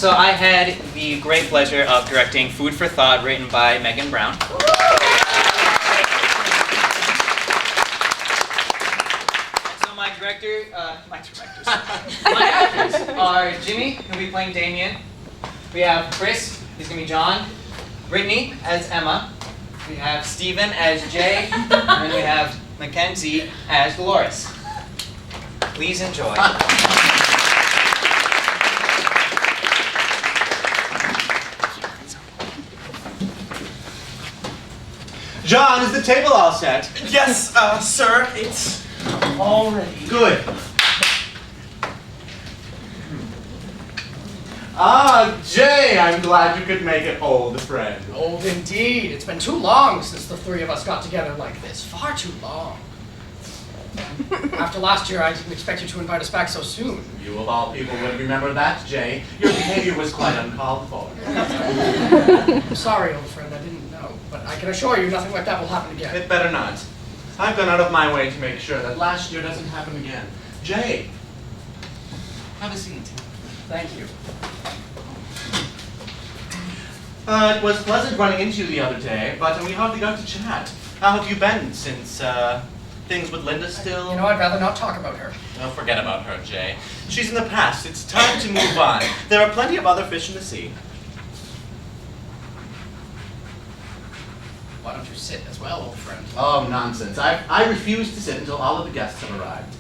So I had the great pleasure of directing Food for Thought, written by Meghan Brown. So my actors are Jimmy, who'll be playing Damien. We have Chris, who's gonna be John. Brittani as Emma. We have Stephen as Jay, and then we have Mackenzie as Dolores. Please enjoy. John, is the table all set? Yes, sir, it's all ready. Good. Ah, Jay, I'm glad you could make it, old friend. Old indeed. It's been too long since the three of us got together like this. Far too long. After last year, I didn't expect you to invite us back so soon. You of all people would remember that, Jay. Your behavior was quite uncalled for. I'm sorry, old friend, I didn't know. But I can assure you nothing like that will happen again. It better not. I've gone out of my way to make sure that last year doesn't happen again. Jay, have a seat. Thank you. It was pleasant running into you the other day, but we hardly got to chat. How have you been since, things with Linda still? You know, I'd rather not talk about her. Oh, forget about her, Jay. She's in the past. It's time to move on. There are plenty of other fish in the sea. Why don't you sit as well, old friend? Oh, nonsense. I refuse to sit until all of the guests have arrived.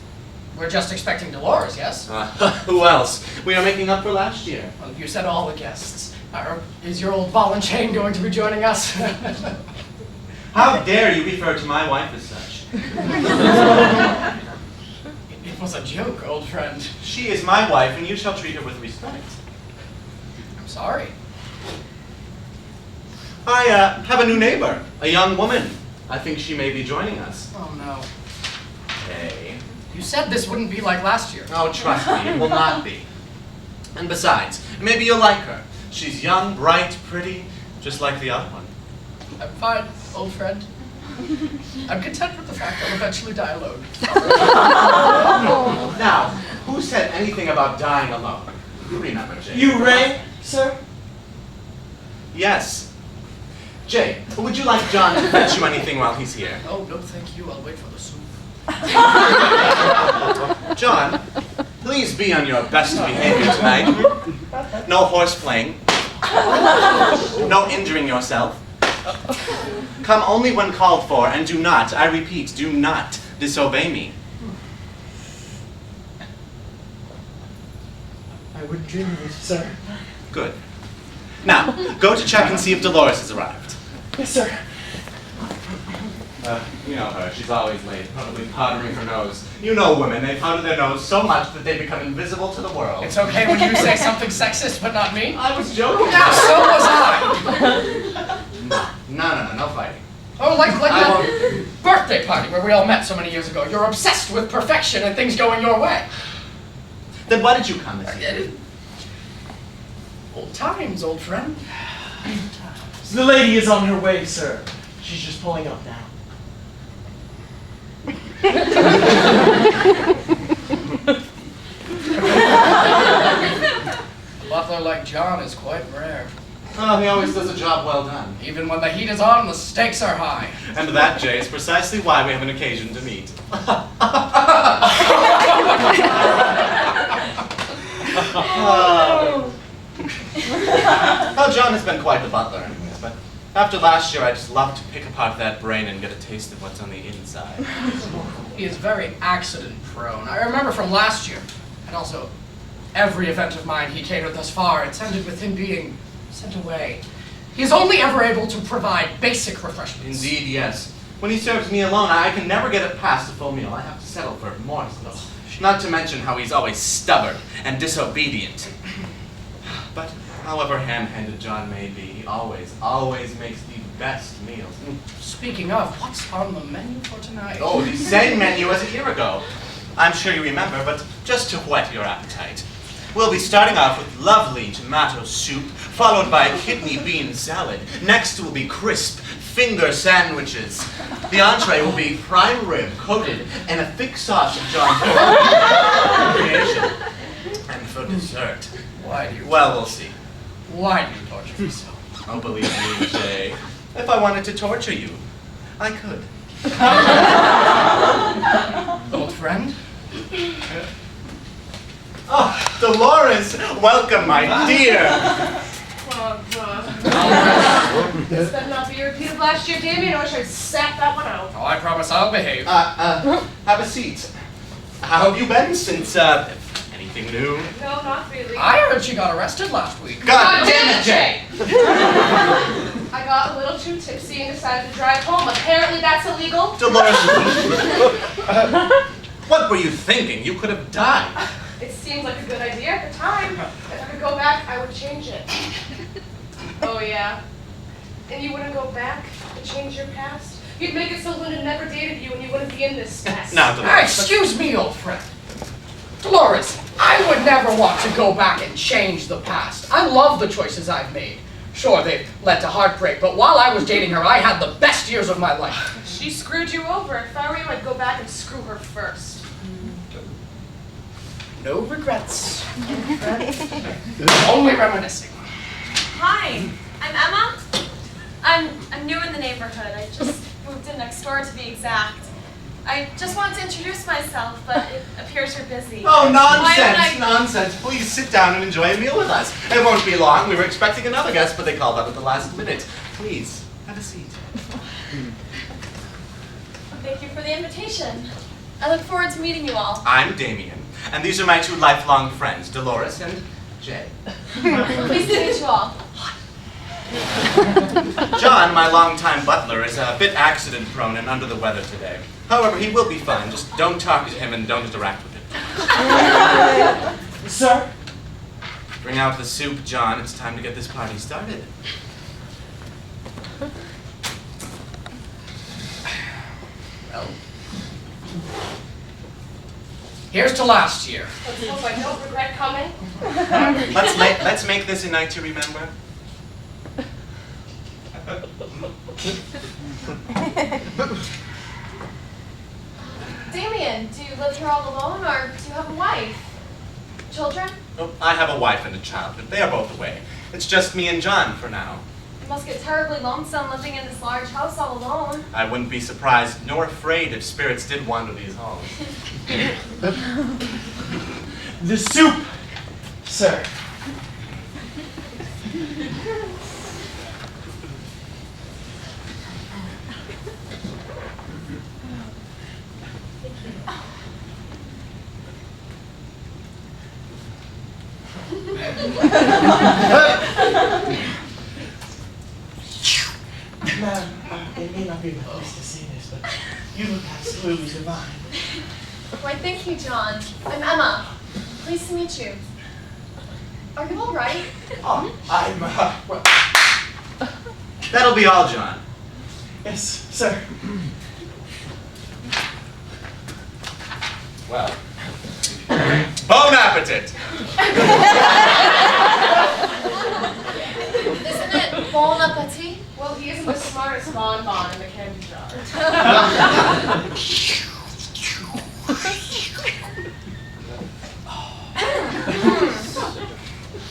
We're just expecting Dolores, yes? Who else? We are making up for last year. Well, you said all the guests. Is your old ball and chain going to be joining us? How dare you refer to my wife as such? It was a joke, old friend. She is my wife, and you shall treat her with respect. I'm sorry. I have a new neighbor, a young woman. I think she may be joining us. Oh, no. Hey. You said this wouldn't be like last year. Oh, trust me, it will not be. And besides, maybe you'll like her. She's young, bright, pretty, just like the other one. I'm fine, old friend. I'm content with the fact I'll eventually die alone. Now, who said anything about dying alone? You remember, Jay. You rang, sir? Yes. Jay, would you like John to fetch you anything while he's here? Oh, no thank you. I'll wait for the soup. John, please be on your best behavior tonight. No horse playing. No injuring yourself. Come only when called for, and do not, I repeat, do not disobey me. I wouldn't dream of it, sir. Good. Now, go to check and see if Dolores has arrived. Yes, sir. You know her, she's always late, probably powdering her nose. You know women, they powder their nose so much that they become invisible to the world. It's okay when you say something sexist, but not me. I was joking. Yeah, so was I. No fighting. Oh, like that birthday party where we all met so many years ago. You're obsessed with perfection and things going your way. Then why did you come this year? Old times, old friend. The lady is on her way, sir. She's just pulling up now. A butler like John is quite rare. Oh, he always does a job well done. Even when the heat is on, the stakes are high. And that, Jay, is precisely why we have an occasion to meet. Oh, John has been quite the butler anyways, but after last year I just love to pick apart that brain and get a taste of what's on the inside. He is very accident prone. I remember from last year, and also every event of mine he catered thus far, it's ended with him being sent away. He is only ever able to provide basic refreshments. Indeed, yes. When he serves me alone, I can never get it past a full meal. I have to settle for morsels. Not to mention how he's always stubborn and disobedient. But however ham-handed John may be, he always makes the best meals. Speaking of, what's on the menu for tonight? Oh, the same menu as a year ago. I'm sure you remember, but just to whet your appetite. We'll be starting off with lovely tomato soup, followed by a kidney bean salad. Next will be crisp finger sandwiches. The entree will be prime rib coated in a thick sauce of John's own creation. And for dessert, Why do you? Well, we'll see. Why do you torture me so? Oh, believe me, Jay. If I wanted to torture you, I could. Old friend? Oh, Dolores, welcome, my dear. This better not be a repeat of last year, Damien. I wish I'd sat that one out. Oh, I promise I'll behave. Have a seat. How have you been since, anything new? No, not really. I heard she got arrested last week. God damn it, Jay! I got a little too tipsy and decided to drive home. Apparently that's illegal. Dolores, what were you thinking? You could have died. It seemed like a good idea at the time. If I could go back, I would change it. Oh, yeah? And you wouldn't go back to change your past? You'd make it so Linda never dated you and you wouldn't be in this mess. Now, Dolores. Excuse me, old friend. Dolores, I would never want to go back and change the past. I love the choices I've made. Sure, they've led to heartbreak, but while I was dating her, I had the best years of my life. She screwed you over. If I were you, I'd go back and screw her first. No regrets. Only reminiscing. Hi, I'm Emma. I'm new in the neighborhood. I just moved in next door to be exact. I just wanted to introduce myself, but it appears you're busy. Oh, Why don't nonsense, nonsense. Please sit down and enjoy a meal with us. It won't be long. We were expecting another guest, but they called up at the last minute. Please, have a seat. Thank you for the invitation. I look forward to meeting you all. I'm Damien, and these are my two lifelong friends, Dolores and Jay. Pleased to meet you all. John, my longtime butler, is a bit accident-prone and under the weather today. However, he will be fine. Just don't talk to him and don't interact with him. Sir? Bring out the soup, John. It's time to get this party started. Well, here's to last year. Let's hope I don't regret coming. Let's make this a night to remember. Damien, do you live here all alone, or do you have a wife? Children? Oh, I have a wife and a child, but they are both away. It's just me and John for now. You must get terribly lonesome living in this large house all alone. I wouldn't be surprised nor afraid if spirits did wander these halls. The soup, sir. Ma'am, it may not be the place to say this, but you look absolutely divine. Why, thank you, John. I'm Emma. Pleased to meet you. Are you all right? Oh, I'm, well, That'll be all, John. yes, sir. Well, bon appetit! Isn't it bon appetit? Well, he isn't the smartest bonbon in the candy jar.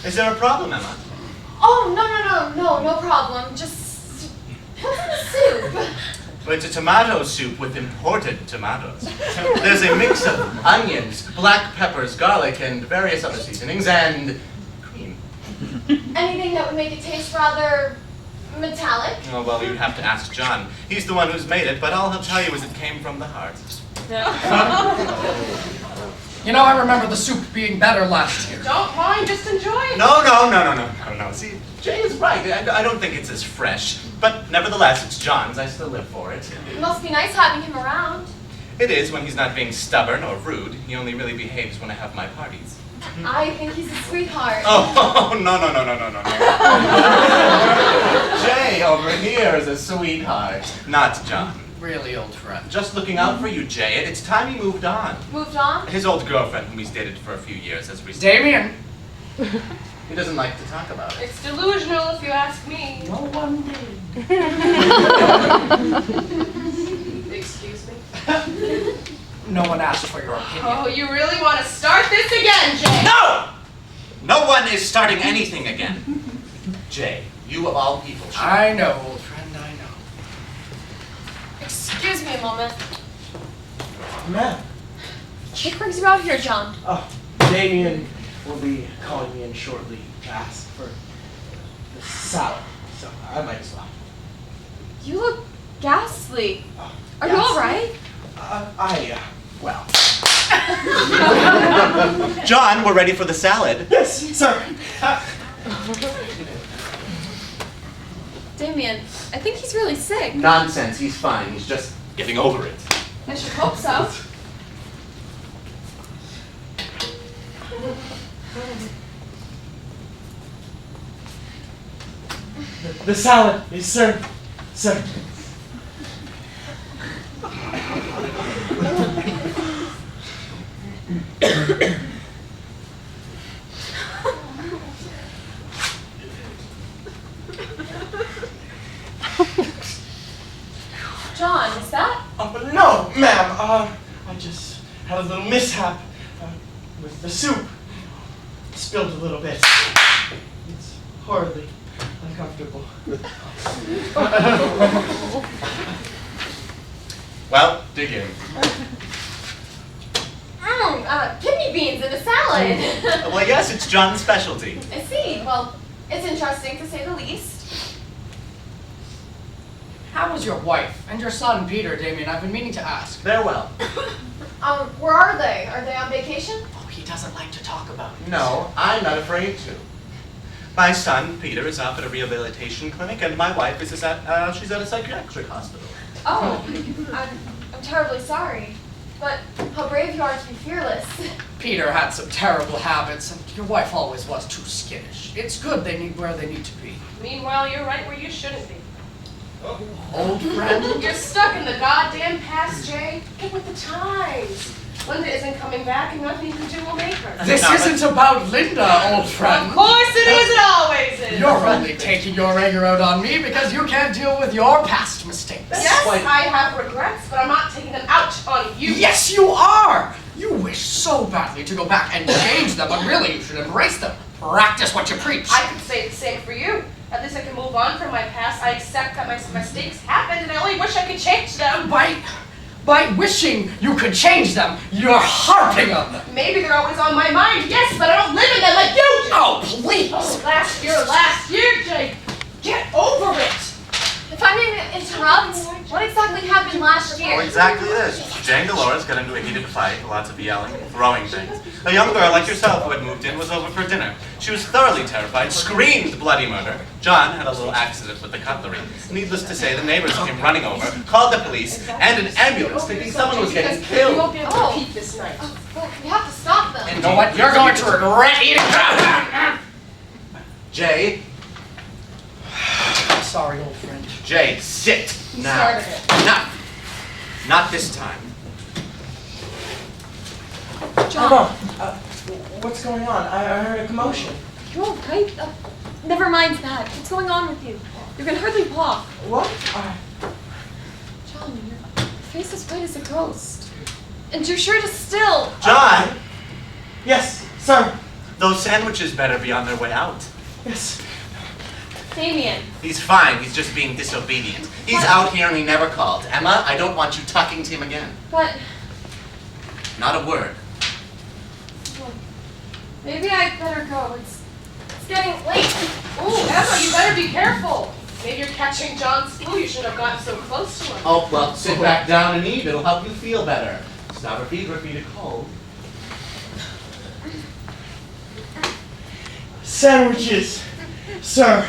Is there a problem, Emma? Oh, no problem. Just put in the soup. Well, it's a tomato soup with imported tomatoes. There's a mix of onions, black peppers, garlic, and various other seasonings, and cream. Anything that would make it taste rather metallic? Oh, well, you'd have to ask John. He's the one who's made it, but all he'll tell you is it came from the heart. You know, I remember the soup being better last year. Don't mind, just enjoy it. No. See, Jay is right. I don't think it's as fresh. But nevertheless, it's John's. I still live for it. It must be nice having him around. It is when he's not being stubborn or rude. He only really behaves when I have my parties. I think he's a sweetheart. Oh, no. Jay over here is a sweetheart. Not John. Really, old friend. Just looking out for you, Jay. It's time he moved on. Moved on? His old girlfriend, whom he's dated for a few years, has recently... Damien! He doesn't like to talk about it. It's delusional if you ask me. No one did. Excuse me? No one asked for your opinion. Oh, you really want to start this again, Jay? No! No one is starting anything again. Jay, you of all people should... I know, old friend, I know. Excuse me a moment. Ma'am. What brings you out here, John? Oh, Damien will be calling me in shortly to ask for the salad, so I might as well. You look ghastly. Oh, Are you all right? Well. John, we're ready for the salad. Yes, sir. Damien, I think he's really sick. Nonsense, he's fine. He's just getting over it. I should hope so. The salad is served, sir. John, is that? No, ma'am. I just had a little mishap with the soup. Spilled a little bit. It's horribly uncomfortable. Well, dig in. Kidney beans in a salad. Well, yes, it's John's specialty. I see. Well, it's interesting to say the least. How was your wife and your son, Peter, Damien? I've been meaning to ask. They're well. Where are they? Are they on vacation? Oh, he doesn't like to talk about it. No, I'm not afraid to. My son, Peter, is up at a rehabilitation clinic, and my wife is she's at a psychiatric hospital. Oh, I'm terribly sorry. But how brave you are to be fearless. Peter had some terrible habits, and your wife always was too skittish. It's good they need where they need to be. Meanwhile, you're right where you shouldn't be. Old friend? You're stuck in the goddamn past, Jay. Get with the times. Linda isn't coming back, and nothing you can do will make her. This isn't about Linda, old friend. Of course it is, it always is. You're only taking your anger out on me because you can't deal with your past mistakes. Yes, I have regrets, but I'm not taking them out on you. Yes, you are! You wish so badly to go back and change them, but really you should embrace them. Practice what you preach. I could say the same for you. At least I can move on from my past. I accept that my mistakes happened, and I only wish I could change them. By wishing you could change them, you're harping on them. Maybe they're always on my mind, yes, but I don't live in them like you do. Oh, please! Oh, last year, Jake. Get over it. If I may interrupt, what exactly happened last year? Oh, exactly this. Jane Dolores got into a heated fight, lots of yelling, throwing things. A young girl like yourself who had moved in was over for dinner. She was thoroughly terrified, screamed bloody murder. John had a little accident with the cutlery. Needless to say, the neighbors came running over, called the police, and an ambulance thinking someone was getting You killed. won't be able to repeat this night. Well, we have to stop them. You know what? You're going to regret eating that. Jay, I'm sorry, old friend. Jay, sit now. Started it. Not this time. John, What's going on? I heard a commotion. You all right? Never mind that. What's going on with you? You can hardly walk. What? John, your face is white as a ghost. And your shirt is still... John, Yes, sir. those sandwiches better be on their way out. Yes. Damien. He's fine, he's just being disobedient. He's out here and he never called. Emma, I don't want you talking to him again. But Not a word. maybe I'd better go. It's getting late. Ooh, Emma, you better be careful. Maybe you're catching John's flu. You shouldn't have gotten so close to him. Oh, well, sit back down and eat. It'll help you feel better. It's not a fever for you to cold. Sandwiches, sir.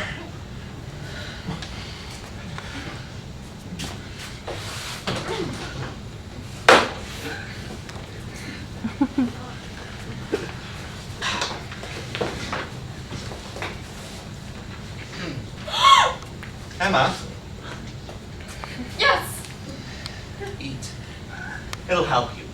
Emma, Yes. eat. It'll help you.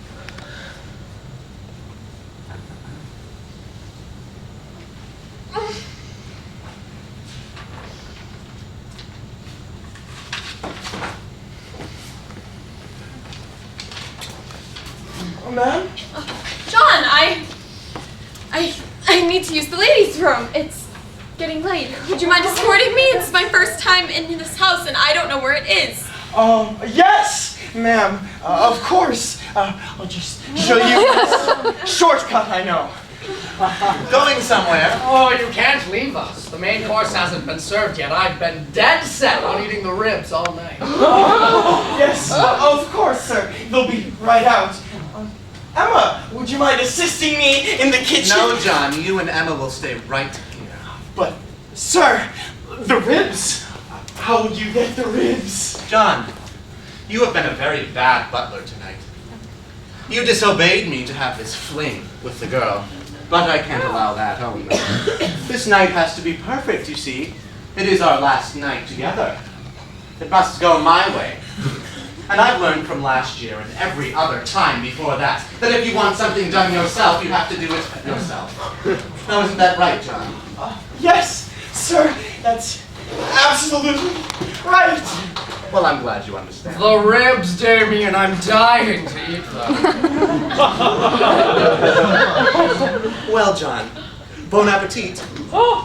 Ma'am? John, I need to use the ladies' room. It's getting late. Would you mind escorting me? It's my first time in this house and I don't know where it is. Yes, ma'am. Of course. I'll just show you this shortcut I know. Going somewhere? Oh, you can't leave us. The main course hasn't been served yet. I've been dead set on eating the ribs all night. Yes, of course, sir. They'll be right out. Emma, would you mind assisting me in the kitchen? No, John, you and Emma will stay right here. But, sir, the ribs. How would you get the ribs? John, you have been a very bad butler tonight. You disobeyed me to have this fling with the girl, but I can't allow that, oh no. This night has to be perfect, you see. It is our last night together. It must go my way. And I've learned from last year and every other time before that if you want something done yourself, you have to do it yourself. Now, isn't that right, John? Yes, sir. That's absolutely right. Well, I'm glad you understand. The ribs, Damien. I'm dying to eat them. Well, John, bon appetit. Oh,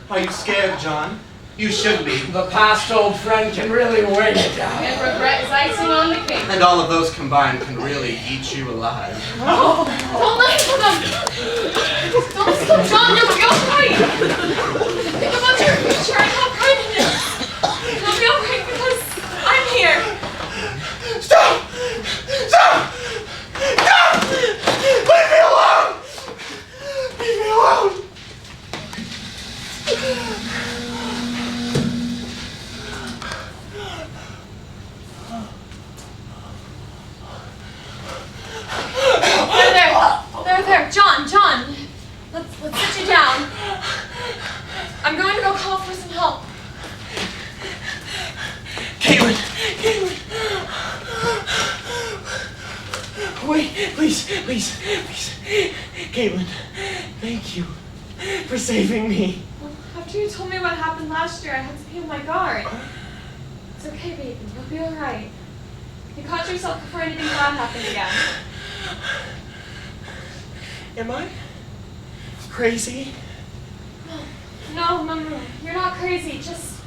no! Are you scared, John? You should be. The past old friend can really weigh you down. And regret is icing on the cake. And all of those combined can really eat you alive. Don't listen to them! Don't listen to them, John, you'll be alright! Think about your future and how bright it is! You'll be alright because I'm here! Stop! Stop! Stop! Leave me alone! Leave me alone! There, John, let's sit you down. I'm going to go call for some help. Caitlin! Wait, please. Caitlin, thank you for saving me. Well, after you told me what happened last year, I had to be on my guard. It's okay, baby. You'll be alright. You caught yourself before anything bad happened again. Am I crazy? No, you're not crazy. Just,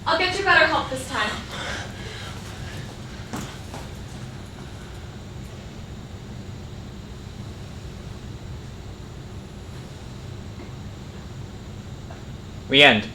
I'll get you better help this time. We end.